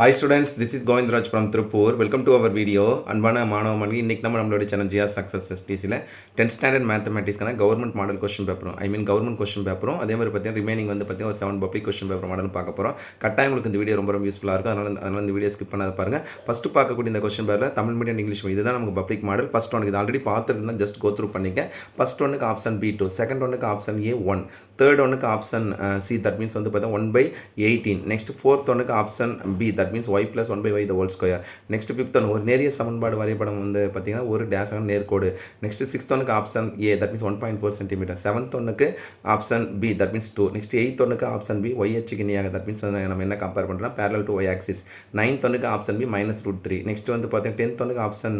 Hi students, this is Govindraj from Tripur. Welcome to our video. அன்பான மாணவ மாணவி இன்னைக்கு நம்ம நம்மளோட சேனல் ஜிஆர் சக்ஸஸ் எஸ்டிசியில் 10th ஸ்டாண்டர்ட் மேத்தமெட்டிக்ஸ்க்கான கவர்மெண்ட் மாடல் கொஸ்டின் பேப்பரும் கவர்மெண்ட் கொஸ்டின் பேப்பரும் அதே மாதிரி பார்த்தீங்கன்னா ரிமைனிங் வந்து பார்த்தீங்கன்னா ஒரு 7 பப்ளிக் கொஸ்டின் பேப்பர் மாடல் பார்க்க போகிறோம். கட்டாயம் உங்களுக்கு இந்த வீடியோ ரொம்ப யூஸ்ஃபுல்லாக இருக்கும். அதனால் இந்த வீடியோ ஸ்கிப் பண்ணாத பாருங்கள். ஃபஸ்ட்டு பார்க்கக்கூடிய இந்த கொஸ்டின் பேப்பரில் தமிழ் மீடியம் இங்கிலீஷ் மீடியம் இதுதான் நமக்கு பப்ளிக் மாடல். ஃபஸ்ட் ஒன்று இது ஆல்ரெடி பார்த்துருந்தா ஜஸ்ட் கோ த்ரூ பண்ணிக்க. ஃபஸ்ட் ஒன்றுக்கு ஆப்ஷன் B2, செகண்ட் ஒன்றுக்கு ஆப்ஷன் A1, தேர்ட் ஒன்றுக்கு ஆப்ஷன் C, தட் மீன்ஸ் வந்து பார்த்தீங்கன்னா 1/18. நெக்ஸ்ட் ஃபோர்த் ஒன்றுக்கு option B, that means y + 1/y the whole square. Next fifth one ஒரு நேரிய சமன்பாடு வரைபடம் வந்து பார்த்தீங்கன்னா ஒரு டேஷான நேர்கோடு. நெக்ஸ்ட் சிக்ஸ்த் ஒன்றுக்கு option A, that means 1.4 cm. Seventh ஒன்றுக்கு option B, that means 2. Next eighth ஒன்றுக்கு ஆப்ஷன் B, y அச்சுக்கு இணையாக, தட் மீன்ஸ் நம்ம என்ன கம்பேர் பண்ணுறோம் parallel to y axis. Ninth ஒன்றுக்கு ஆப்ஷன் B -√3. நெக்ஸ்ட் வந்து பார்த்தீங்கன்னா 10th ஒன்றுக்கு option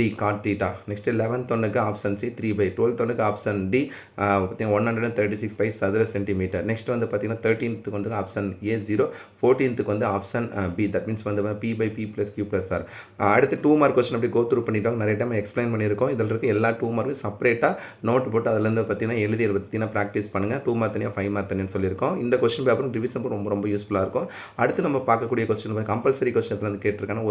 D cot θ. Next 11th ஒன்றுக்கு ஆப்ஷன் C 3/. 12th ஒன்றுக்கு ஆப்ஷன் D 136 சதுர சென்டிமீட்டர். நெக்ஸ்ட் வந்து பார்த்தீங்கன்னா 13th வந்து ஆப்ஷன் A 0, 14th வந்து ஆப்ஷன் B, தட் மீன்ஸ் வந்து P/P + Q + R. அடுத்து 2 மார்க் கொஸ்டின் அப்படி கோ த்ரூ பண்ணிட்டோம். நிறைய டைம் எக்ஸ்பிளைன் பண்ணியிருக்கோம். இதில் இருக்க எல்லா 2 மார்க்கும் செப்பரேட்டாக நோட் போட்டு அதுலேருந்து பார்த்தீங்கன்னா எழுதி பார்த்தீங்கன்னா ப்ராக்டிஸ் பண்ணுங்கள். 2 மார்க் தனியாக 5 மார்க் தனியாக சொல்லியிருக்கோம். இந்த கொஸ்டின் பேப்பரும் ரிவிஷன் ரொம்ப யூஸ்ஃபுல்லாக இருக்கும். அடுத்து நம்ம பார்க்கக்கூடிய கொஸ்டின் கம்பல்சரி கொஸ்டின் வந்து கேட்டிருக்காங்க.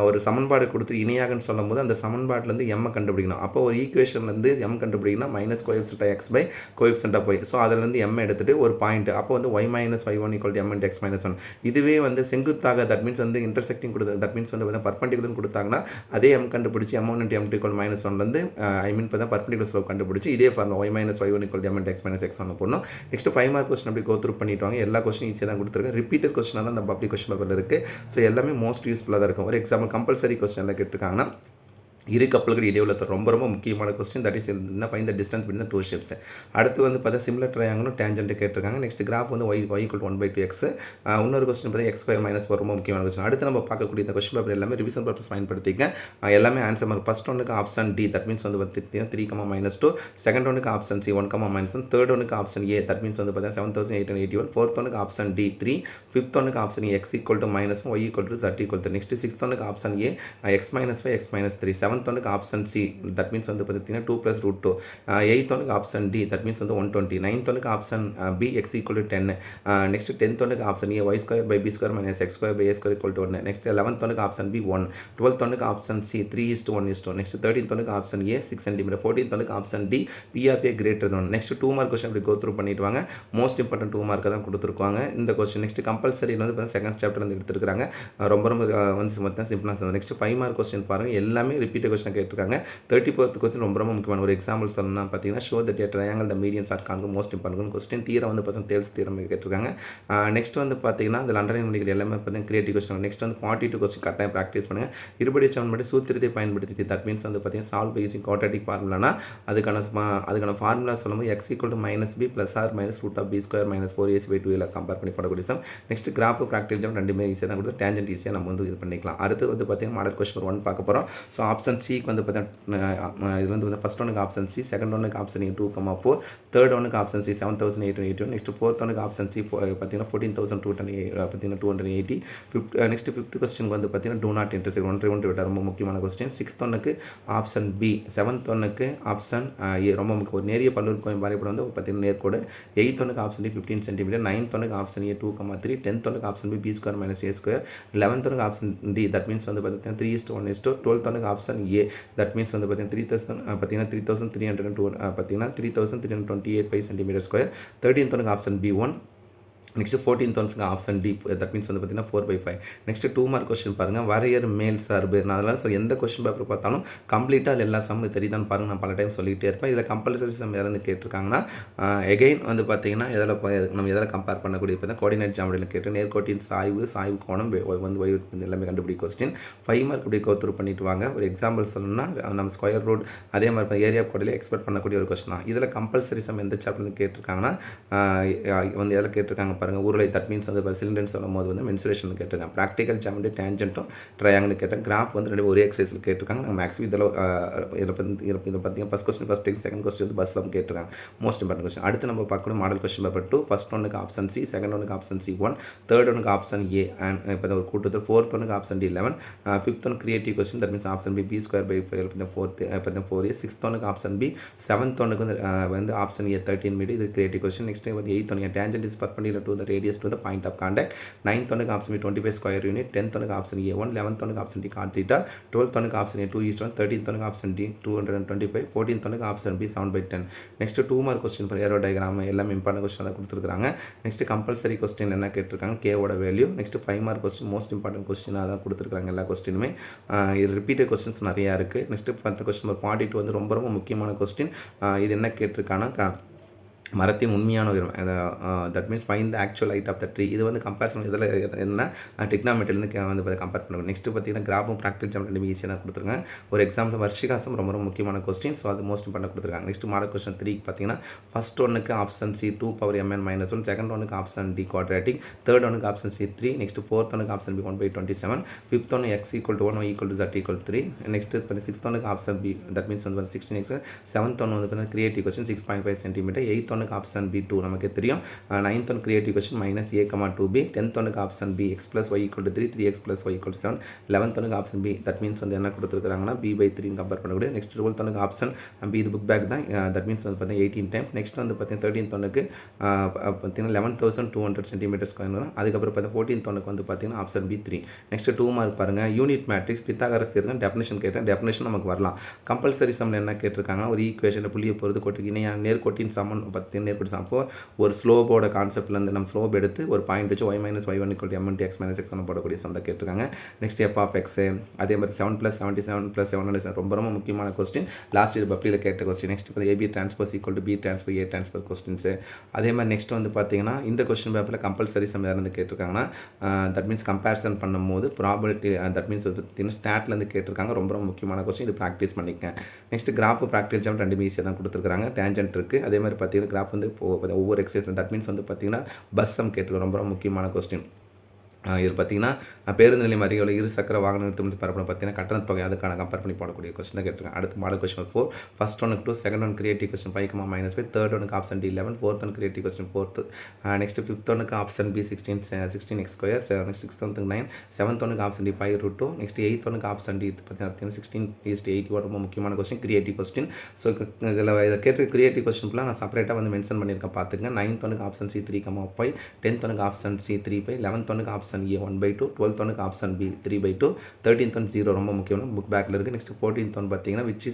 ஒரு சமன்பாடு கொடுத்து இணையாகன்னு சொல்லும் போது அந்த சமன்பாட்டிலேருந்து எம் கண்டுபிடிக்கணும். அப்போ ஒரு ஈக்குவேஷன்லேருந்து எம் கண்டுபிடிக்கணும் minus coefficient x by coefficient போய் ஸோ அதிலேருந்து எம் எடுத்துகிட்டு ஒரு பாயிண்ட் அப்போ வந்து y - y1 = m × x - 1. இதுவே வந்து செங்குத்தாக தட் மீன்ஸ் வந்து இன்டர்செக்டிங் கொடுத்து தட் மீன்ஸ் வந்து பர்பண்டிகுலர் கொடுத்தாங்கன்னா அதே m கண்டுபிடிச்சி m1 × m2 = -1லேருந்து இப்போ பர்பண்டிகுலர் ஸ்லோப் கண்டுபிடிச்சி இதே formula y - y1 = m × x - x1 போடணும். நெக்ஸ்ட் 5 மார்க் கொஸ்டின் அப்படி கோ த்ரூ பண்ணிட்டு எல்லா கொஸ்டின் ஈஸியாக தான் கொடுத்துருக்கேன். ரிப்பீட்டட் கொஸ்டினாக தான் அந்த பப்ளிக் கொஸ்டின் பேப்பரில் இருக்குது. ஸோ எல்லாமே மோஸ்ட் யூஸ்ஃபுல்லாக தான் இருக்கும். ஒரு எக்ஸாம்பிள் கம்பல்சரி கொஸ்டின் எல்லாம் கேட்டிருக்காங்கன்னா இரு கப்பல்கள் இடையுள்ள ரொம்ப முக்கியமான கொஸ்டின் தட் இஸ் என்ன find the distance between the two ships. அடுத்து வந்து பார்த்தா சிமிலர் ட்ரையாங்கிளும் டேஞ்சன்ட் கேட்டிருக்காங்க. நெக்ஸ்ட் கிராஃப் வந்து y = 1/2x. இன்னொரு கொஸ்டின் பார்த்தா x² - 4 ரொம்ப முக்கியமான கொஸ்டின். அடுத்து நம்ம பார்க்கக்கூடிய இந்த கொஸ்டின் பேப்பர் எல்லாமே ரிவிஷன் பர்பஸ் பயன்படுத்திக்க. எல்லாமே ஆன்சர் மார்க். ஃபர்ஸ்ட் ஒன்றுக்கு ஆப்ஷன் D, தட் மீன்ஸ் வந்து பார்த்தீங்கன்னா 3, -2. செகண்ட் ஒன்றுக்கு ஆப்ஷன் C 1, -1. தேர்ட் ஒன்றுக்கு ஆப்ஷன் A, தட் மீன்ஸ் வந்து பார்த்தீங்கன்னா 7881. ஃபோர்த் ஒன்றுக்கு ஆப்ஷன் D 3. ஃபிஃப்த் ஒன்றுக்கு option x = -1, y = 30. Next sixth ஒன்றுக்கு option A x - 5, x - 3. Seventh ஒன்றுக்கு ஆப்ஷன் C, தட் மீன்ஸ் வந்து பார்த்தீங்கன்னா 2 + √2. எயித் ஒன்றுக்கு ஆப்ஷன் D, தட் மீன்ஸ் வந்து 120. நைன்த் ஒன்றுக்கு option B x = 10. Next 10th ஒன்றுக்கு option A y² / b² - x² / a² = 1. Next 11th ஒன்றுக்கு option B 1. 12th ஒன்றுக்கு option C 3:1:2. Next 13th ஒன்றுக்கு ஆப்ஷன் A 6 cm. 14th ஒன்றுக்கு option D P of A greater than 1. Next 2 mark question அப்படி go through பண்ணிட்டு வாங்க. Most important 2 மார்க்கை தான் கொடுத்துருக்காங்க இந்த கொஸ்டின். நெக்ஸ்ட் கம்பல்சரியில் வந்து செகண்ட் சாப்டர் வந்து எடுத்துருக்காங்க. ரொம்ப வந்து மொத்தம் சிம்பிளாக. நெக்ஸ்ட் 5 மார்க் கொஸ்டின் பாருங்கள். எல்லாமே ரிப்பீட்டட் கொஸ்டின் கேட்டிருக்காங்க. 34th கொஸ்டின் ரொம்ப முக்கியமான ஒரு எக்ஸாம்பிள் சொல்லணும்னா பார்த்தீங்கன்னா show that a triangle the medians are concurrent most important question. Theorem வந்து பார்த்தீங்கன்னா தேல்ஸ் தீரம் கேட்டிருக்காங்க. நெக்ஸ்ட் வந்து பார்த்தீங்கன்னா இந்த அண்டர்லைன் பண்ணிக்கிற எல்லாமே பார்த்தீங்கன்னா கிரியேட்டிவ் கொஸ்டின். நெக்ஸ்ட் வந்து 42 கொஸ்டின் கட்டாயம் ப்ராக்டிஸ் பண்ணுங்கள். இருபடி சமன்பாடு சூத்திரத்தை பயன்படுத்தி தட் மீன்ஸ் வந்து பார்த்தீங்கன்னா சால்வ் பை யூசிங் குவாட்ராட்டிக் ஃபார்முலானா அதுக்கான ஃபார்முலா சொல்லும்போது x = -b + r - √b² - 4ac/2 compare பண்ணி போடக்கூடிய சம். நெக்ஸ்ட் கிராஃப் ப்ராக்டிஸ் ஜம் ரெண்டுமே ஈஸியாக தான் கொடுத்து டேஞ்சன்ட் ஈஸியாக நம்ம வந்து இது பண்ணிக்கலாம். அடுத்து வந்து பார்த்தீங்கன்னா மாடல் கொஸ்டின் 1 பார்க்க போகிறோம். ஸோ ஆப்ஷன் சிக்கு வந்து பார்த்தீங்கன்னா இது வந்து ஃபர்ஸ்ட் ஒன்றுக்கு ஆப்ஷன் C, செகண்ட் ஒன்றுக்கு ஆப்ஷன் A 2,4, தேர்ட் ஒன்றுக்கு ஆப்ஷன் C 7881. நெக்ஸ்ட் ஃபோர்த் ஒன்றுக்கு ஆப்ஷன் C பார்த்தீங்கன்னா 14,280. நெக்ஸ்ட் ஃபிஃப்த் கொஸ்டின் வந்து பார்த்தீங்கன்னா டூ நாட் இன்டர்செக்ட் ஒன்று விட ரொம்ப முக்கியமான கொஸ்டின். சிக்ஸ்த் ஒன்றுக்கு ஆப்ஷன் B, செவன்த் ஒன்றுக்கு ஆப்ஷன் A ரொம்ப முக்கியம். ஒரு நேரிய பல்லுறுப்புக்கோவை வரைபடம் வந்து பார்த்தீங்கன்னா நேர்கோடு. எயித் ஒன்றுக்கு ஆப்ஷன் D 15 cm. நைன்த் ஒன்றுக்கு ஆப்ஷன் A 2,3. டென்த் ஒன்றுக்கு option B b² - a². 11th ஒன்றுக்கு ஆப்ஷன் D, தட் மீன்ஸ் வந்து பார்த்தீங்கன்னா 3:1:2. 12th ஒன்றுக்கு ஆப்ஷன் A, தட் மீன்ஸ் வந்து பார்த்தீங்கன்னா 3328 cm². 13th ஒன்றுக்கு ஆப்ஷன் B1. நெக்ஸ்ட் 14th ஒன்ஸுக்கு ஆப்ஷன் D, தட் மீன்ஸ் வந்து பார்த்தீங்கன்னா 4/5. நெக்ஸ்ட் 2 மார்க் கொஸ்டின் பாருங்கள். வரையறு மேல் சார்பு. நான் அதெல்லாம் எந்த கொஸ்டின் பேப்பர் பார்த்தாலும் கம்ப்ளீட்டாக எல்லா சம்மு தெரியுதான்னு பாருங்கள். நான் பல டைம் சொல்லிகிட்டே இருப்பேன். இதில் கம்பல்சரி சம் இறந்து கேட்டிருக்காங்கன்னா எகைன் வந்து பார்த்தீங்கன்னா நம்ம எதில் கம்பேர் பண்ணக்கூடிய இப்போ தான் கோஆர்டினேட் ஜாமெட்ரியில் கேட்டு நேர்கோட்டின் சாய்வு கோணம் வந்து எல்லாமே கண்டுபிடி கொஸ்டின். 5 மார்க் இப்படி கோ த்ரூ பண்ணிட்டு வாங்க. ஒரு எக்ஸாம்பிள் சொல்லணும்னா நம்ம ஸ்கொயர் ரூட் அதே மாதிரி ஏரியா கோடில் எக்ஸ்பெக்ட் பண்ணக்கூடிய ஒரு கொஸ்டின் தான். இதில் கம்பல்சரி சம் எந்த சாப்டர்னு கேட்டிருக்காங்கன்னா வந்து எதில் கேட்டிருக்காங்க பாருங்கள். உருளை தட் மீன்ஸ் வந்து சிலிண்டர்னு சொல்லும் போது வந்து மென்சுரேஷன் கேட்டிருக்காங்க. ப்ராக்டிக்கல் ஜாமெட்ரி டேஞ்சன்ட்டும் ட்ரையாங்கிள் கேட்டேன். கிராஃப் வந்து ரெண்டு ஒரே எக்ஸசைஸில் கேட்டிருக்காங்க. நம்ம மேக்ஸிமம் இதில் பார்த்தீங்கன்னா first question first second question வந்து பஸ் சம் கேட்டிருக்காங்க. Most important question. அடுத்து நம்ம பார்க்கணும் மாடல் கொஸ்டின் பேப்பர் 2. ஃபஸ்ட் ஒன்றுக்கு ஆப்ஷன் C, செகண்ட் ஒன்றுக்கு ஆப்ஷன் C 1, தேர்ட் ஒன்றுக்கு ஆப்ஷன் A அண்ட் இப்போ ஒரு கூட்டத்தில் ஃபோர்த் ஒன்றுக்கு option D 11, fifth one creative question that means option B b² / 5 4a. Sixth ஒன்றுக்கு ஆப்ஷன் B, செவன்த் ஒன்றுக்கு வந்து ஆப்ஷன் A 13 மீடு இது கிரியேட்டிவ் கொஸ்டின். நெக்ஸ்ட் வந்து எயித் ஒன்று tangent is perpendicular to the radius to the point of contact. 9th ஒனுக்கு option B 25 square unit. 10th ஒனுக்கு option ஏ 1. 11th ஒனுக்கு option D God theta. 12th ஒனுக்கு option ஏ 2:1. 13th ஒனுக்கு option D 225. 14th ஒனுக்கு option B 7/10. Next 2 mark question for arrow diagram எல்லாமே important question தான் கொடுத்துருக்காங்க. Next compulsory question என்ன கேட்டிருக்காங்க, கேவோட value. Next 5 mark question most important கொஸ்டினாக தான் கொடுத்துருக்காங்க எல்லா கொஸ்டினுமே. இது ரிப்பீட்டட் கொஸ்டின்ஸ் நிறையா இருக்குது. நெக்ஸ்ட் 10 கொஸ்டின் 42 வந்து ரொம்ப ரொம்ப முக்கியமான கொஸ்டின். இது என்ன கேட்டிருக்காங்கன்னா மரத்தின் உண்மையான உயரம், that means find the actual height of the tree. இது வந்து கம்பேரிசன் இதில் என்ன டிக்னாமெட்ரிலேருந்து வந்து கம்பேர் பண்ணுவோம். நெக்ஸ்ட் பார்த்தீங்கன்னா கிராஃபும் ப்ராக்டிகல் ஜாமெட்ரி ரெண்டு ஈஸியாக கொடுத்துருக்காங்க. ஒரு எக்ஸாம்பிள் வர்ஷிகாசம் ரொம்ப ரொம்ப முக்கியமான கொஸ்டின். ஸோ அது மோஸ்ட் இம்பார்ட்டன்ட் கொடுத்துருக்காங்க. நெக்ஸ்ட் மாடல் கொஸ்டின் 3 பார்த்தீங்கன்னா ஃபர்ஸ்ட் ஒன்னுக்கு ஆப்ஷன் சி 2^mn-1, செகண்ட் ஒன்னுக்கு ஆப்ஷன் டி குவாட்ரேட்டிக், தேர்ட் ஒன்னுக்கு ஆப்ஷன் சி 3, நெக்ஸ்ட் ஃபோர்த் ஒன்னுக்கு ஆப்ஷன் பி 1/27, ஃபிஃப்த் ஒன்று x = 1, y = z = 3, next sixth ஒன்னுக்கு ஆப்ஷன் பி தட் மீன்ஸ் வந்து 16x, செவன்த் ஒன்று வந்து பார்த்தீங்கன்னா கிரியேட்டிவ் கொஸ்டின் 6.5 cm, எயித் ஒன்னுக்கு ஆப்ஷன் பி 2 நமக்கு தெரியும். 9th one creative question -a,2b, 10th ஒனுக்கு option B x + y = 3, 3x + y = 7, 11th ஒனுக்கு ஆப்ஷன் பி தட் மீன்ஸ் வந்து என்ன கொடுத்துருக்காங்கன்னா b/3 கம்பேர் பண்ணக்கூடிய. நெக்ஸ்ட் 12th ஒனுக்கு ஆப்ஷன் பி இது புக் பேக் தான், தட் மீன்ஸ் வந்து பார்த்தீங்கன்னா 18 டைம்ஸ். நெக்ஸ்ட் வந்து பார்த்தீங்கன்னா 13th ஒனுக்கு பார்த்தீங்கன்னா 11,200 cm². அதுக்கப்புறம் பார்த்தீங்கன்னா 14th ஒனுக்கு வந்து பார்த்தீங்கன்னா ஆப்ஷன் பி 3. நெக்ஸ்ட் 2 மார்க் பாருங்கள், யூனிட் மேட்ரிக்ஸ் பித்தாகரஸ் தேர்வு டெஃபினேஷன் கேட்டேன். டெஃபினேஷன் நமக்கு வரலாம். கம்பல்சரி சம்மில் என்ன கேட்டிருக்காங்க, ஒரு ஈக்குவேஷன் புள்ளியை பொறுத்து கொட்டு இணையாக நேர்கோட்டின் சமன் பார்த்தீங்கன்னா நேர்கோட்டு சமம். அப்போ ஒரு ஸ்லோபோட கான்செப்ட்லேருந்து நம்ம ஸ்லோப் எடுத்து ஒரு பாயிண்ட் வச்சு y - y1 = m × x - x1 போடக்கூடிய சம் தான் கேட்டிருக்காங்க. நெக்ஸ்ட் f(x), அதே மாதிரி 7 + 77 + 700 ரொம்ப ரொம்ப முக்கியமான கொஸ்டின். லாஸ்ட் இயர் பப்ளியில் கேட்ட கொஸ்டின். நெக்ஸ்ட் இப்போ AB transpose = B transpose A transpose questions. அதே மாதிரி நெக்ஸ்ட் வந்து பார்த்தீங்கன்னா இந்த கொஸ்டின் பேப்பரில் கம்பல்சரி சம் யாருந்து கேட்டிருக்காங்கன்னா தட் மீன்ஸ் கம்பேரிசன் பண்ணும்போது ப்ராபபிலிட்டி தட் மீன்ஸ் பார்த்தீங்கன்னா ஸ்டாட்லேருந்து கேட்டிருக்காங்க. ரொம்ப ரொம்ப முக்கியமான கொஸ்டின், இது ப்ராக்டிஸ் பண்ணிக்கேன். நெக்ஸ்ட் கிராஃப் ப்ராக்டிகல் ஜாம் ரெண்டு ஈஸியாக தான் கொடுத்துருக்காங்க. டேஞ்சன்ட் இருக்குது. அதே மாதிரி பார்த்தீங்கன்னா கிராஃப் வந்து ஒவ்வொரு எக்ஸசைஸ் தட் மீன்ஸ் வந்து பார்த்தீங்கன்னா பஸ் சம் கேட்டிருக்கோம். ரொம்ப ரொம்ப முக்கியமான கொஸ்டின். இது பார்த்தீங்கன்னா பேருந்து நிலையம் அருகே இரு சக்கர வாகன நிறுத்தம் பரப்பணும் பார்த்தீங்கன்னா கட்டண தொகை அதுக்கான கம்பேர் பண்ணி போடக்கூடிய கொஸ்டின் தான் கேட்டிருக்கேன். அடுத்து மாடல் கொஸ்டின் 4, ஃபர்ஸ்ட் ஒனுக்கு 2, second one creative question 5, third ஒனுக்கு option D 11, fourth one creative question 4, next fifth ஒனுக்கு option B 16x², next sixth ஒனுக்கு 9, செவன்த் ஒனுக்கு ஆப்ஷன் டி 5√2, நெக்ஸ்ட் எயித் ஒனுக்கு ஆப்ஷன் டி பார்த்தீங்கன்னா 16:8 ரொம்ப முக்கியமான கொஸ்டின், கிரியேட்டிவ் கொஸ்டின். ஸோ இதில் இதை கேட்டு கிரியேட்டிவ் கொஸ்டின் ஃபுல்லாக நான் செப்பரேட்டாக வந்து மென்ஷன் பண்ணியிருக்கேன் பார்த்துங்க. 9th ஒனுக்கு ஆப்ஷன் சி 3,5, 10th ஒனுக்கு ஆப்ஷன் சி 3/5, 11th ஒனுக்கு ஆப்ஷன் ஏ 1/2, 12th ஒனுக்கு ஆப்ஷன் பி 3/2, 13th ஒன் 0 ரொம்ப முக்கியமான புக் பேக்கில் இருக்குது. நெக்ஸ்ட் 14th ஒன் பார்த்தீங்கன்னா which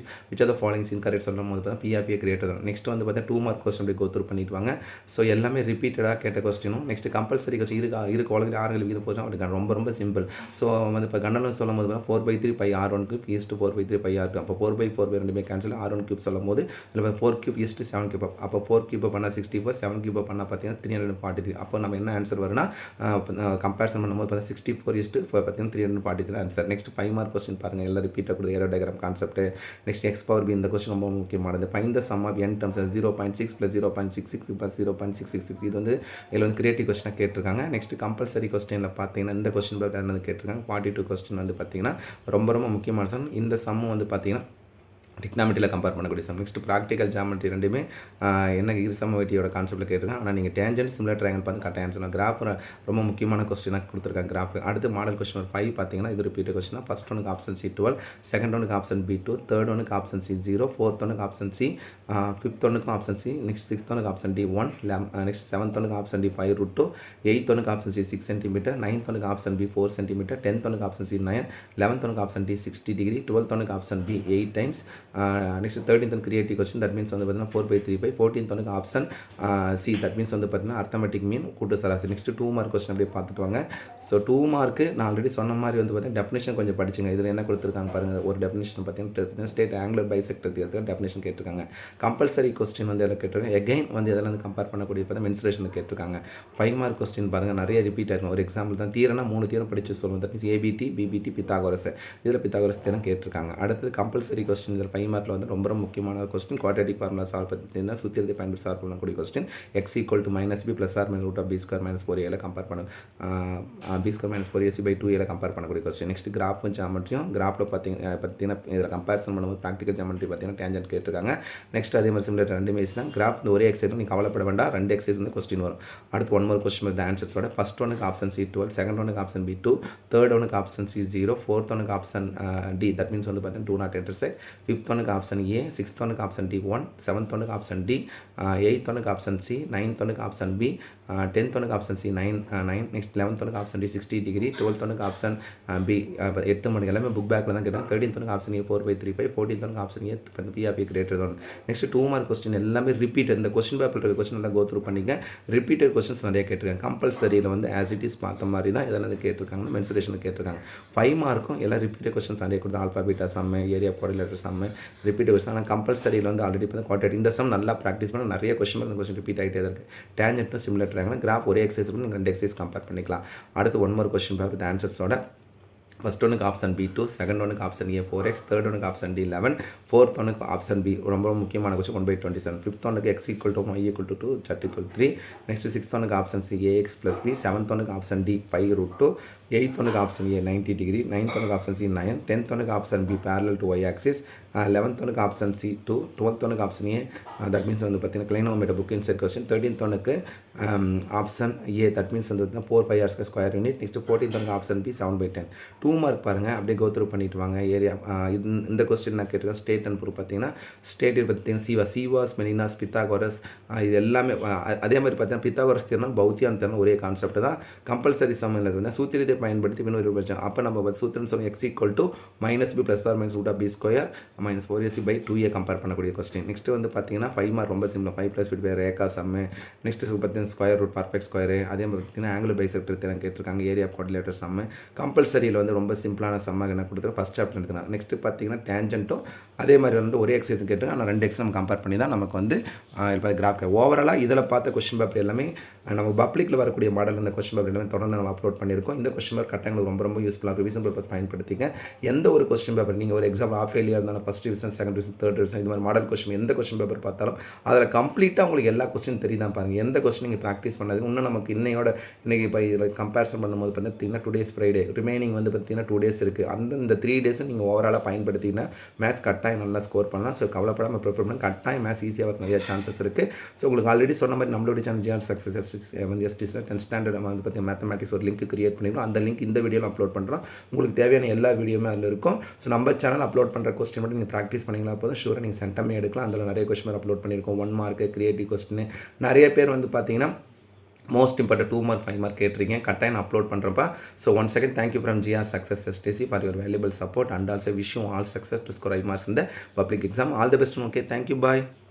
of the following incorrect சொல்லும் போது பார்த்தீங்கன்னா பிஆர்பிஏ கிரியேட்டர் தான். நெக்ஸ்ட் வந்து பார்த்தீங்கன்னா 2 மார்க் கொஸ்டின் அப்படி கோத்ரூ பண்ணிட்டு வாங்க. ஸோ எல்லாமே ரிப்பீட்டடாக கேட்ட கொஸ்டினும். நெக்ஸ்ட் கம்பல்சரி கொஸ்டின் இருக்கு உலகில் 6 இது போச்சா அவருக்கு ரொம்ப ரொம்ப சிம்பிள். ஸோ வந்து இப்போ கண்டனம் சொல்லும் போது 4/3 π r1³ ஈஸ்ட் 4/3 π r2. அப்போ 4/4 ரெண்டுமே கேன்சல், r1³ சொல்லும் போது இதில் 4³ ஈஸ்ட் 7³ அப்போ 4³ பண்ணால் 64, 7³ பண்ணால் பார்த்தீங்கன்னா 343. அப்போ நம்ம என்ன ஆன்சர் வரும்னா கம்பேரிசன் பண்ணும்போது பார்த்தீங்கன்னா 64 பார்த்தீங்கன்னா 343 ஆன்சர். நெக்ஸ்ட் 5 மார்க் கொஸ்டின் பாருங்கள், எல்லாம் ரிப்பீட்டாக கொடுத்து aero diagram concept. Next x⁴b இந்த கொஸ்டின் ரொம்ப முக்கியமானது. Find the sum of n terms 0.6 + 0.66 + 0.666. இது வந்து இதில் வந்து கிரியேட்டிவ் கொஸ்டினாக கேட்டிருக்காங்க. நெக்ஸ்ட் கம்பல்சரி கொஸ்டினில் பார்த்தீங்கன்னா இந்த கொஸ்டின் பேப்பர் கேட்டிருக்காங்க. 42 கொஸ்டின் வந்து பார்த்தீங்கன்னா ரொம்ப ரொம்ப முக்கியமான சம். இந்த சம் வந்து பார்த்தீங்கன்னா டிக்னாமெட்ரியில் கம்பேர் பண்ணக்கூடிய சம். நெக்ஸ்ட் ப்ராக்டிக்கல் ஜாமெட்ரி ரெண்டுமே என்ன இருசமவெட்டியோட கான்செப்ட்டில் கேட்டிருக்காங்க. ஆனால் நீங்கள் டேஞ்சன்ட் சிமிலர் ட்ரையாங்கிள் பார்த்து கரெக்டாக ஆன்சர். கிராஃப் ரொம்ப முக்கியமான கொஸ்டினாக கொடுத்துருக்காங்க கிராஃப். அடுத்து மாடல் கொஸ்டின் 5 பார்த்தீங்கன்னா இது ரிப்பீட்டட் கொஸ்டின் தான். ஃபர்ஸ்ட் ஒனுக்கு ஆப்ஷன் சி 12, செகண்ட் ஒனுக்கு ஆப்ஷன் பி 2, தேர்ட் ஒனுக்கு ஆப்ஷன் சி 0, ஃபோர்த் ஒனுக்கு ஆப்ஷன் சி, ஃபிஃப்த் ஒனுக்கு ஆப்ஷன் சி, நெக்ஸ்ட் சிக்ஸ்த் ஒனுக்கு ஆப்ஷன் டி 1, நெக்ஸ்ட் செவன்த் ஒனுக்கு ஆப்ஷன் டி 5√2, எயித் ஒனுக்கு ஆப்ஷன் சி 6 cm, 9th ஒனுக்கு ஆப்ஷன் பி 4 cm, 10th ஒனுக்கு option C 9, 11th ஒனுக்கு option D 60 degree, 12th ஒனுக்கு option B 8 times, next 13th one creative question that means வந்து பார்த்தீங்கன்னா 4/3/5, 14th ஒனுக்கு option see that means வந்து பார்த்தீங்கன்னா அர்த்தமெட்டிக் மீன் கூட்டு சராசரி. நெக்ஸ்ட் 2 மார்க் கொஸ்டின் அப்படியே பார்த்துட்டு வாங்க. ஸோ 2 மார்க்கு நான் ஆல்ரெடி சொன்ன மாதிரி வந்து பார்த்தீங்கன்னா டெஃபினேஷன் கொஞ்சம் படிச்சுங்க. இதில் என்ன கொடுத்துருக்காங்க பாருங்கள். ஒரு டெஃபினேஷன் பார்த்தீங்கன்னா ஸ்டேட் ஆங்குலர் பைசெக்டர் தியரத்தில் டெஃபினேஷன் கேட்டிருக்காங்க. கம்பல்சரி கொஸ்டின் வந்து எல்லாம் கேட்டிருக்காங்க. எகைன் வந்து எதில் வந்து கம்பேர் பண்ணக்கூடிய பார்த்தா மென்சுரேஷன் கேட்டிருக்காங்க. 5 மார்க் கொஸ்டின் பாருங்கள், நிறைய ரிப்பீட் ஆகும். ஒரு எக்ஸாம்பிள் தான் தீரனா 3 தீரம் படித்து சொல்லுவோம். That means ABT, BPT, Pythagoras. இதில் பித்தாகோரஸ் தீரம் கேட்டிருக்காங்க. அடுத்தது கம்பல்சரி கொஸ்டின் இதில் 5 மார்க்கில் வந்து ரொம்ப முக்கியமான கொஸ்டின் குவாட்ரேட்டிக் ஃபார்முலா சால்வ் பண்ணினா சூத்திரத்தை பயன்படுத்தி சால்வ் பண்ணக்கூடிய question. x = -b + r √b² - 4a compare பண்ண b² - 4ac/2a கம்பேர் பண்ணக்கூடிய கொஸ்டின். நெக்ஸ்ட் கிராஃப் ஜாமெட்ரியும் கிராஃபில் பார்த்தீங்கன்னா இதில் கம்பேரிசன் பண்ணும்போது ப்ராக்டிக்கல் ஜாமெட்ரி பார்த்தீங்கன்னா டேஞ்சன்ட் கேட்டிருக்காங்க. நெக்ஸ்ட் அதே மாதிரி சிமிலர் ரெண்டு மேட்ச் தான். கிராஃப் இந்த ஒரே எக்ஸைஸ் நீங்கள் கவலைப்பட வேண்டாம், 2 எக்ஸைஸ் வந்து கொஸ்டின் வரும். அடுத்து 1 more கொஸ்டின் வித் ஆன்சர்ஸோட ஃபர்ஸ்ட் ஒனுக்கு ஆப்ஷன் சி 12, செகண்ட் ஒனுக்கு ஆப்ஷன் பி 2, தேர்ட் ஒனுக்கு ஆப்ஷன் சி 0, ஃபோர்த் ஒனுக்கு ஆப்ஷன் டி தட் மீன்ஸ் வந்து பார்த்தீங்கன்னா 2 not intersect, ஃபிஃப்த் ஒனுக்கு ஆப்ஷன் ஏ, சிக்ஸ்த் ஒனுக்கு ஆப்ஷன் டி 1, செவன்த் ஒனுக்கு ஆப்ஷன் டி, எயித் ஒனுக்கு ஆப்ஷன் சி, நைன்த் ஒனுக்கு ஆப்ஷன் பி, 10th ஒனுக்கு ஆப்ஷன் சி 9. நெக்ஸ்ட் 11th ஒனுக்கு ஆப்ஷன் டி 60 டிகிரி. 12th ஒனுக்கு ஆப்ஷன் பி 8 மணிக்கு எல்லாமே புக் பேக்கில் தான் கேட்டாங்க. 13th ஒனுக்கு ஆப்ஷன் ஏ 4/35. 14th ஒனுக்கு option A B or B greater தான். நெக்ஸ்ட் 2 மார்க் கொஸ்டின் எல்லாமே ரிப்பீட். இந்த கொஸ்டின் பேப்பர் இருக்க கொஸ்டின் எல்லாம் கோ த்ரூ பண்ணிக்க. ரிப்பீட்டட் கொஸ்டின்ஸ் நிறைய கேட்டிருக்காங்க. கம்பல்சரியில் வந்து ஆஸ் இட் இஸ் பார்த்த மாதிரி தான் இதெல்லாம் கேட்டிருக்காங்க. மென்சுரேஷனில் கேட்டிருக்காங்க. 5 மார்க்கும் எல்லாம் ரிப்பீட்டட் கொஸ்டின்ஸ் நிறைய கொடுத்து ஆல்ஃபா பீட்டா சம்மு ஏரியா கோஆர்டினேட்டர் சம்மு ரிப்பீட்டட் கொஸ்டின். ஆனால் கம்பல்சரியில் வந்து ஆல்ரெடி இப்போ குவார்டர் இந்த சம் நல்லா ப்ராக்டிஸ் பண்ண நிறைய கொஸ்டின் அந்த கொஸ்டின் ரிப்பீட் ஆகிட்டே இருக்குது. டேஞ்சென்ட்டும் சிமிலர் ட்ராங்கல் கிராஃப் ஒரே எக்ஸசைஸ் கூட நீங்கள் 2 எக்ஸசைஸ் கம்பேர் பண்ணிக்கலாம். அடுத்து 1 மார்க் கொஸ்டின் பேப்பர் ஆன்சர்ஸோட ஃபஸ்ட் ஒனுக்கு ஆப்ஷன் பி 2, செகண்ட் ஒனுக்கு ஆப்ஷன் ஏ 4x, தேர்ட் ஒனுக்கு ஆப்ஷன் டி 11, ஃபோர்த் ஒனுக்கு ஆப்ஷன் பி ரொம்ப முக்கியமான கொஸ்டின் 1/27, ஃபிஃப்த் ஒனுக்கு x = y = 2, z = 3, next sixth ஒனுக்கு option C ax + b, seventh ஒனுக்கு ஆப்ஷன் டி 5√2, எயித் ஒனுக்கு ஆப்ஷன் ஏ 90 டிகிரி, நைன்த் ஒனுக்கு ஆப்ஷன் சி 9, டென்த் ஒனுக்கு option B parallel to y axis, 11th ஒனுக்கு option C 2, 12th ஒனுக்கு option A that means வந்து பார்த்தீங்கன்னா கிளைனோமீட்டர் book inset question, 13th ஒனுக்கு option A that means வந்து பார்த்தீங்கன்னா 4/5 ஸ்கொயர் யூனிட், நெக்ஸ்ட் 14th ஒனுக்கு ஆப்ஷன் பி 7/10. 2 மார்க் பாருங்கள் அப்படியே கோ த்ரூ பண்ணிட்டு வாங்க. ஏரியா இந்த கொஸ்டின் நான் கேட்டிருக்கேன். ஸ்டேட் அண்ட் ப்ரூஃப் பார்த்தீங்கன்னா ஸ்டேட் பார்த்தீங்கன்னா சீவாஸ் மெனினாஸ் பித்தாகோரஸ் இது எல்லாமே அதே மாதிரி பார்த்தீங்கன்னா பித்தாகோரஸ் தேர்னா பௌத்தியான் தேர்னா ஒரே கான்செப்ட் தான். கம்பல்சரி சமையல் வந்து சூத்திரத்தை பயன்படுத்தி இன்னொரு பிரச்சனை. அப்போ நம்ம சூத்திரம் சொல்லுவோம் x = -b + or -√b² - 4ac/2a compare பண்ணக்கூடிய கொஸ்டின். நெக்ஸ்ட் வந்து பார்த்தீங்கன்னா 5 மார்க் ரொம்ப சிம்பிள். 5 + b ரேகா சம்மு. நெக்ஸ்ட் பார்த்தீங்கன்னா ஸ்கொயர் ரூட் பர்ஃபெக்ட் ஸ்கொயரு. அதே மாதிரி பார்த்தீங்கன்னா ஆங்குலர் பைசெக்டர் தேரம் கேட்டிருக்காங்க. ஏரியா கோஆர்டினேட்டர் சம்மு. கம்பல்சரியில் வந்து ரொம்ப சிம்பிளான சம்மாக என்ன கொடுத்துருக்கோம் ஃபஸ்ட் சாப்டர் எடுத்துக்கலாம். நெக்ஸ்ட் பார்த்தீங்கன்னா டேஞ்சென்ட்டும் அதே மாதிரி வந்து ஒரே எக்ஸசைஸ் கேட்டிருக்காங்க. ஆனால் 2 எக்ஸ் நம்ம கம்பேர் பண்ணி தான் நமக்கு வந்து இப்போ கிராஃப் ஓவராலாக இதில் பார்த்த கொஸ்டின் பேப்பர் எல்லாமே நம்ம பப்ளிக்கில் வரக்கூடிய மாடல் இந்த கொஸ்டின் பேப்பர் எல்லாமே தொடர்ந்து நம்ம அப்லோட் பண்ணியிருக்கோம். இந்த கொஸ்டின் பேப்பர் கட்டங்களுக்கு ரொம்ப யூஸ்ஃபுல்லாக ரிவிஷன் பர்பஸ் பயன்படுத்திக்க. எந்த ஒரு கொஸ்டின் பேப்பர் நீங்கள் ஒரு எக்ஸாம் ஆஃப் ஃபெயிலியர் இருந்தாலும் first division second division third division இது மாதிரி மாடல் கொஸ்டின் எந்த கொஸ்டின் பேப்பர் பார்த்தாலும் அதில் கம்ப்ளீட்டாக உங்களுக்கு எல்லா கொஸ்டின் தெரியுதான் பாருங்கள். எந்த கொஸ்டின் நீங்கள் ப்ராக்டிஸ் பண்ணது இன்னும் நமக்கு இன்றைக்கி இப்போ இதில் கம்பேரிசன் பண்ணும்போது பார்த்தீங்கன்னா 2 days ஃப்ரைடே ரிமைனிங் வந்து பார்த்தீங்கன்னா 2 days இருக்குது. இந்த 3 days நீங்கள் ஓவராலாக பயன்படுத்திங்கன்னா மேத்ஸ் கட்டாயம் நல்லா ஸ்கோர் பண்ணலாம். ஸோ கவலைப்படாமல் ப்ரிப்பேர் பண்ணி கட்டாயம் மேத்ஸ் ஈஸியாக வரது நிறைய சான்சஸ் இருக்குது. ஸோ உங்களுக்கு ஆல்ரெடி சொன்ன மாதிரி நம்மளுடைய சேனல் ஜிஆர் சக்ஸஸ் எஸ்டிஸில் 10th ஸ்டாண்டர்ட் வந்து பார்த்தீங்கன்னா மேத்தமேட்டிக்ஸ் ஒரு லிங்க் கிரியேட் பண்ணிடுவோம். அந்த லிங்க் இந்த வீடியோவில் அப்லோட் பண்ணுறோம். உங்களுக்கு தேவையான எல்லா வீடியோமே அதில் இருக்கும். ஸோ நம்ம சேனல் அப்லோட் பண்ணுற கொஸ்டின் மட்டும் நீங்கள் ப்ராக்டிஸ் பண்ணிங்களா போதும் ஷூராக நீங்கள் சென்டமே எடுக்கலாம். அதில் நிறைய கொஸ்டின் அப்லோட் பண்ணியிருக்கோம். 1 மார்க்கு கிரியேட்டிவ் கொஸ்டின் நிறைய பேர் வந்து பார்த்தீங்கன்னா மோஸ்ட் இம்பார்ட்டன்ட் 2 மார்க் 5 மார்க் கேட்டிருக்கீங்க. கட்டாயம் அப்லோட் பண்ணுறப்பா. So once again thank you from GR success STC for your valuable support and also wish you all success to score 5 marks in the public exam. All the best. Okay, thank you. Bye.